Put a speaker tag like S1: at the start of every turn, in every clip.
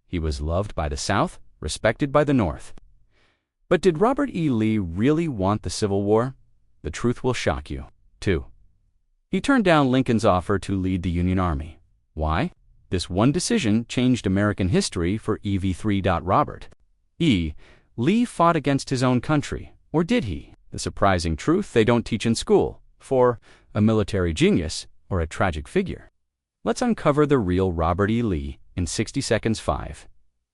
S1: He was loved by the South, respected by the North. But did Robert E. Lee really want the Civil War? The truth will shock you. 2. He turned down Lincoln's offer to lead the Union Army. Why? This one decision changed American history for EV3. Robert E. Lee fought against his own country. Or did he? The surprising truth they don't teach in school. For a military genius or a tragic figure. Let's uncover the real Robert E. Lee in 60 seconds. 5.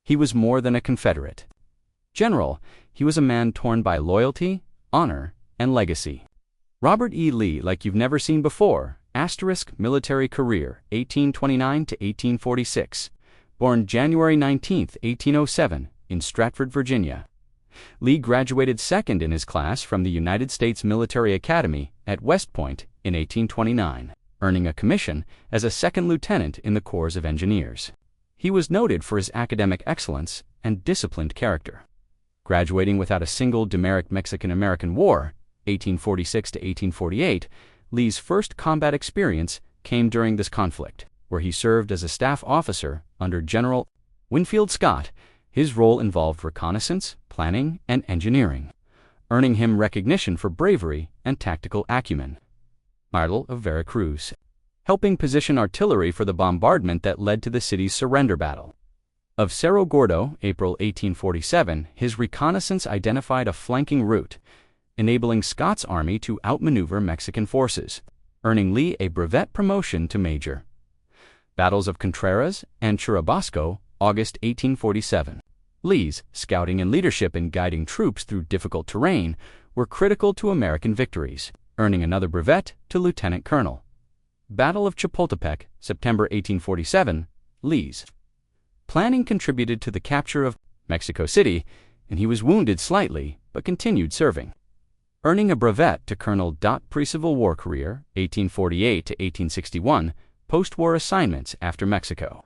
S1: He was more than a Confederate general. He was a man torn by loyalty, honor, and legacy. Robert E. Lee, like you've never seen before. Military career, 1829 to 1846. Born January 19, 1807, in Stratford, Virginia. Lee graduated second in his class from the United States Military Academy at West Point in 1829, earning a commission as a second lieutenant in the Corps of Engineers. He was noted for his academic excellence and disciplined character. Graduating without a single demerit Mexican-American War, 1846 to 1848, Lee's first combat experience came during this conflict, where he served as a staff officer under General Winfield Scott. His role involved reconnaissance, planning, and engineering, earning him recognition for bravery and tactical acumen. Battle of Veracruz, helping position artillery for the bombardment that led to the city's surrender. Battle of Cerro Gordo, April 1847, his reconnaissance identified a flanking route, enabling Scott's army to outmaneuver Mexican forces, earning Lee a brevet promotion to major. Battles of Contreras and Churubusco, August 1847. Lee's scouting and leadership in guiding troops through difficult terrain were critical to American victories, earning another brevet to lieutenant colonel. Battle of Chapultepec, September 1847. Lee's planning contributed to the capture of Mexico City, and he was wounded slightly but continued serving, earning a brevet to colonel. Pre-Civil War career, 1848 to 1861, post-war assignments after Mexico.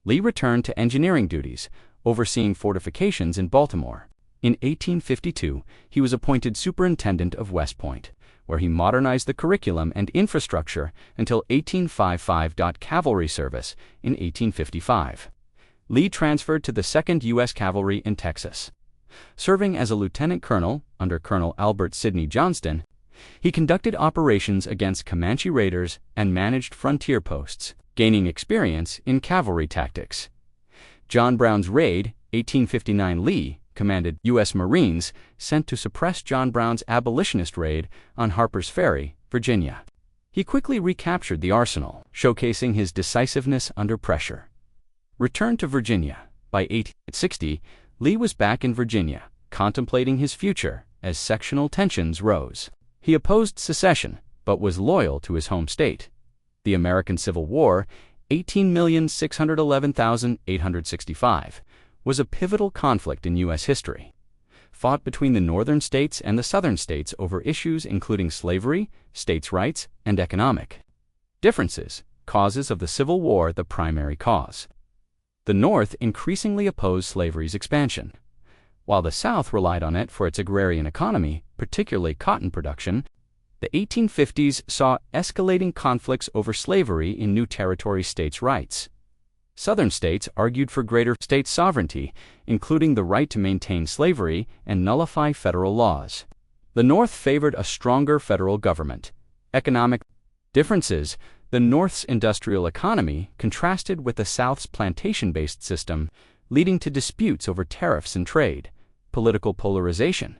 S1: Lee returned to engineering duties, overseeing fortifications in Baltimore. In 1852, he was appointed superintendent of West Point, where he modernized the curriculum and infrastructure until 1855. Cavalry service in 1855. Lee transferred to the 2nd U.S. Cavalry in Texas. Serving as a lieutenant colonel under Colonel Albert Sidney Johnston, he conducted operations against Comanche raiders and managed frontier posts, gaining experience in cavalry tactics. John Brown's raid, 1859. Lee commanded U.S. Marines sent to suppress John Brown's abolitionist raid on Harper's Ferry, Virginia. He quickly recaptured the arsenal, showcasing his decisiveness under pressure. Returned to Virginia. By 1860, Lee was back in Virginia, contemplating his future as sectional tensions rose. He opposed secession, but was loyal to his home state. The American Civil War, 18,611,865, was a pivotal conflict in U.S. history, fought between the northern states and the southern states over issues including slavery, states' rights, and economic differences. Causes of the Civil War. The primary cause. The North increasingly opposed slavery's expansion, while the South relied on it for its agrarian economy, particularly cotton production. The 1850s saw escalating conflicts over slavery in new territory states' rights. Southern states argued for greater state sovereignty, including the right to maintain slavery and nullify federal laws. The North favored a stronger federal government. Economic differences. The North's industrial economy contrasted with the South's plantation-based system, leading to disputes over tariffs and trade. Political polarization.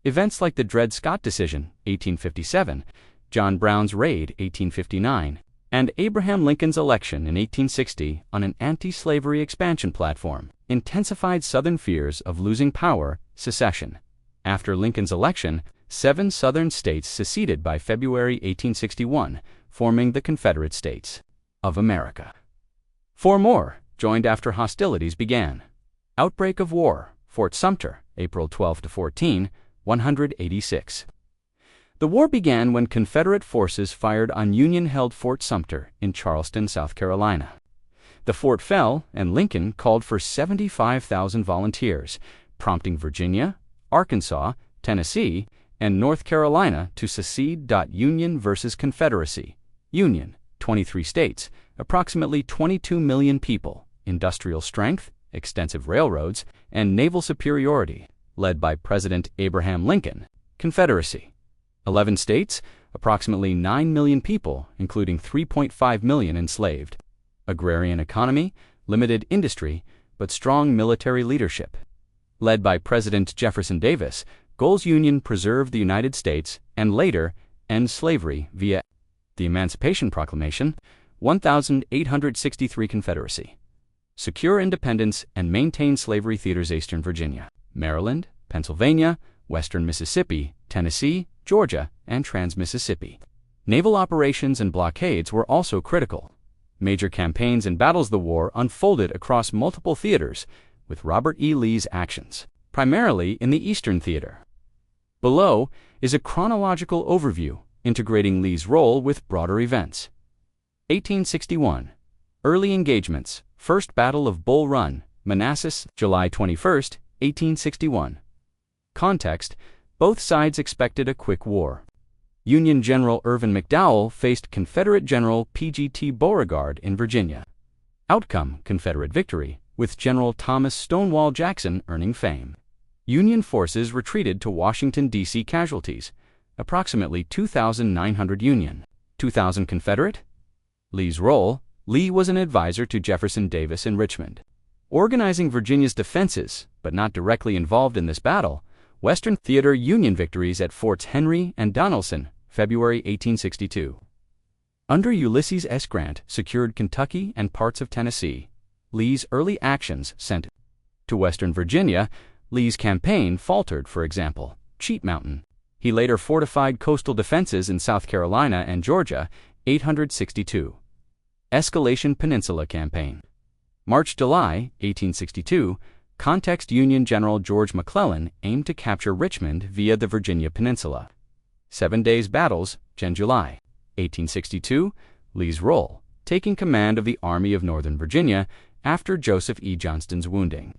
S1: Events like the Dred Scott decision, 1857, John Brown's raid, 1859, and Abraham Lincoln's election in 1860 on an anti-slavery expansion platform intensified Southern fears of losing power, secession. After Lincoln's election, 7 Southern states seceded by February 1861, forming the Confederate States of America. 4 more joined after hostilities began. Outbreak of war, Fort Sumter, April 12 to 14, 186. The war began when Confederate forces fired on Union-held Fort Sumter in Charleston, South Carolina. The fort fell, and Lincoln called for 75,000 volunteers, prompting Virginia, Arkansas, Tennessee, and North Carolina to secede. Union versus Confederacy. Union, 23 states, approximately 22 million people, industrial strength, extensive railroads, and naval superiority, led by President Abraham Lincoln. Confederacy. 11 states, approximately 9 million people, including 3.5 million enslaved. Agrarian economy, limited industry, but strong military leadership. Led by President Jefferson Davis, goals Union preserve the United States and later end slavery via the Emancipation Proclamation. 1863 Confederacy. Secure independence and maintain slavery theaters Eastern Virginia, Maryland, Pennsylvania, Western Mississippi, Tennessee, Georgia, and Trans-Mississippi. Naval operations and blockades were also critical. Major campaigns and battles. The war unfolded across multiple theaters, with Robert E. Lee's actions, primarily in the Eastern Theater. Below is a chronological overview integrating Lee's role with broader events. 1861. Early engagements. First Battle of Bull Run, Manassas, July 21, 1861. Context: both sides expected a quick war. Union General Irvin McDowell faced Confederate General P.G.T. Beauregard in Virginia. Outcome: Confederate victory, with General Thomas Stonewall Jackson earning fame. Union forces retreated to Washington, D.C. Casualties: approximately 2,900 Union. 2,000 Confederate? Lee's role: Lee was an advisor to Jefferson Davis in Richmond, organizing Virginia's defenses, but not directly involved in this battle. Western Theater. Union victories at Forts Henry and Donelson, February 1862. Under Ulysses S. Grant, secured Kentucky and parts of Tennessee. Lee's early actions sent to Western Virginia. Lee's campaign faltered, for example, Cheat Mountain. He later fortified coastal defenses in South Carolina and Georgia. 862. Escalation Peninsula Campaign. March-July 1862. Context: Union General George McClellan aimed to capture Richmond via the Virginia Peninsula. 7 days battles, Jan-July 1862. Lee's role: taking command of the Army of Northern Virginia after Joseph E. Johnston's wounding.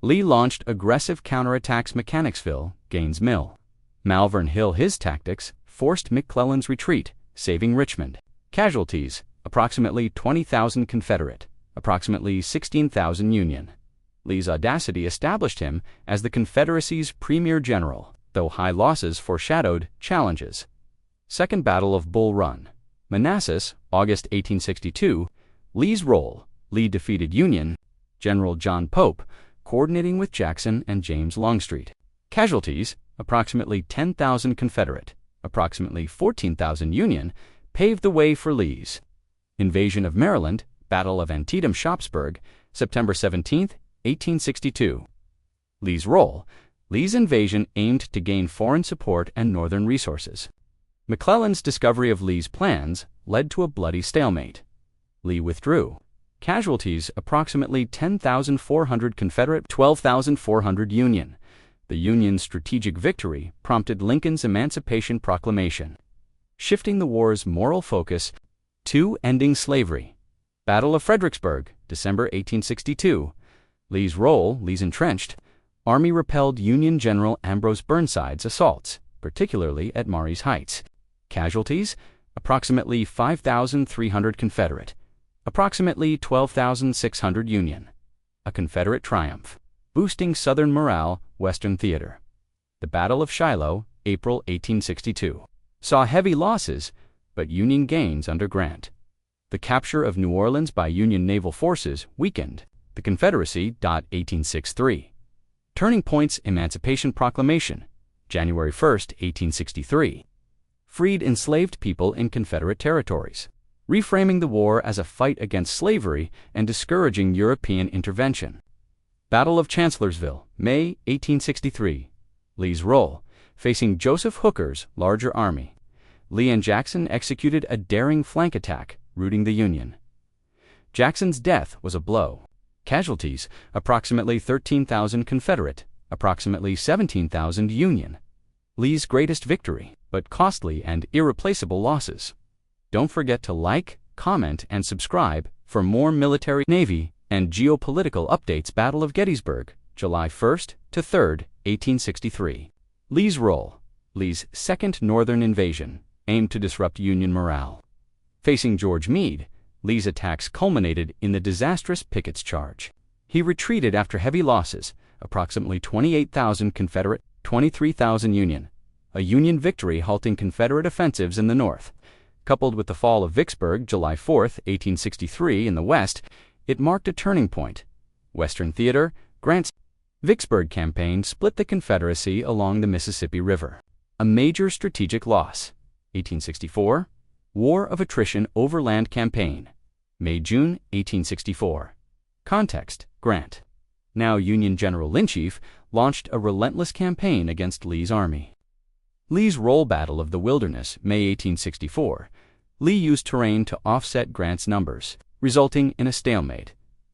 S1: Lee launched aggressive counterattacks. Mechanicsville, Gaines' Mill. Malvern Hill. His tactics forced McClellan's retreat, saving Richmond. Casualties: approximately 20,000 Confederate, approximately 16,000 Union. Lee's audacity established him as the Confederacy's premier general, though high losses foreshadowed challenges. Second Battle of Bull Run, Manassas, August 1862. Lee's role: Lee defeated Union General John Pope, coordinating with Jackson and James Longstreet. Casualties: approximately 10,000 Confederate, approximately 14,000 Union, paved the way for Lee's invasion of Maryland. Battle of Antietam-Sharpsburg, September 17, 1862. Lee's role: Lee's invasion aimed to gain foreign support and northern resources. McClellan's discovery of Lee's plans led to a bloody stalemate. Lee withdrew. Casualties: approximately 10,400 Confederate, 12,400 Union. The Union's strategic victory prompted Lincoln's Emancipation Proclamation, shifting the war's moral focus to ending slavery. Battle of Fredericksburg, December 1862. Lee's role: Lee's entrenched army repelled Union General Ambrose Burnside's assaults, particularly at Marye's Heights. Casualties: approximately 5,300 Confederate, approximately 12,600 Union. A Confederate triumph, boosting Southern morale. Western Theater. The Battle of Shiloh, April 1862. Saw heavy losses, but Union gains under Grant. The capture of New Orleans by Union naval forces weakened the Confederacy. 1863. Turning points: Emancipation Proclamation, January 1, 1863. Freed enslaved people in Confederate territories, reframing the war as a fight against slavery and discouraging European intervention. Battle of Chancellorsville, May 1863. Lee's role: facing Joseph Hooker's larger army. Lee and Jackson executed a daring flank attack, routing the Union. Jackson's death was a blow. Casualties: approximately 13,000 Confederate, approximately 17,000 Union. Lee's greatest victory, but costly and irreplaceable losses. Don't forget to like, comment, and subscribe for more military, Navy, and geopolitical updates. Battle of Gettysburg, July 1 to 3, 1863. Lee's role: Lee's second Northern invasion aimed to disrupt Union morale. Facing George Meade, Lee's attacks culminated in the disastrous Pickett's Charge. He retreated after heavy losses, approximately 28,000 Confederate, 23,000 Union, a Union victory halting Confederate offensives in the North. Coupled with the fall of Vicksburg July 4, 1863 in the West, it marked a turning point. Western Theater, Grant's Vicksburg campaign split the Confederacy along the Mississippi River. A major strategic loss. 1864, War of Attrition Overland Campaign. May-June 1864. Context: Grant, now Union General-in-Chief, launched a relentless campaign against Lee's army. Lee's role: Battle of the Wilderness, May 1864. Lee used terrain to offset Grant's numbers, resulting in a stalemate.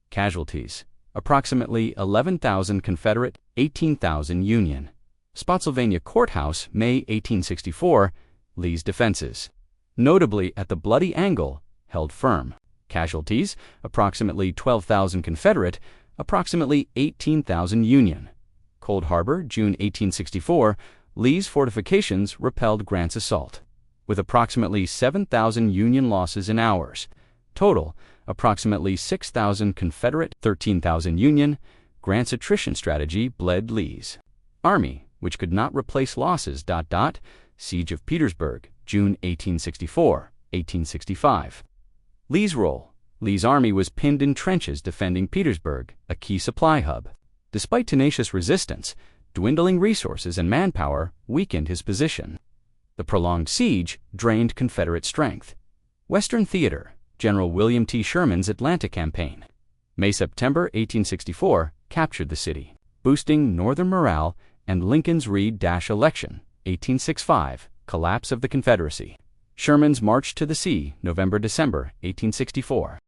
S1: Casualties: approximately 11,000 Confederate, 18,000 Union. Spotsylvania Courthouse, May 1864. Lee's defenses, notably at the Bloody Angle, held firm. Casualties: approximately 12,000 Confederate, approximately 18,000 Union. Cold Harbor, June 1864. Lee's fortifications repelled Grant's assault, with approximately 7,000 Union losses in hours. Total: approximately 6,000 Confederate, 13,000 Union. Grant's attrition strategy bled Lee's army, which could not replace losses. Siege of Petersburg, June 1864, 1865. Lee's role: Lee's army was pinned in trenches defending Petersburg, a key supply hub. Despite tenacious resistance, dwindling resources and manpower weakened his position. The prolonged siege drained Confederate strength. Western Theater, General William T. Sherman's Atlanta campaign. May-September 1864 captured the city, boosting Northern morale, and Lincoln's Reed-election, 1865, collapse of the Confederacy. Sherman's March to the Sea, November-December 1864.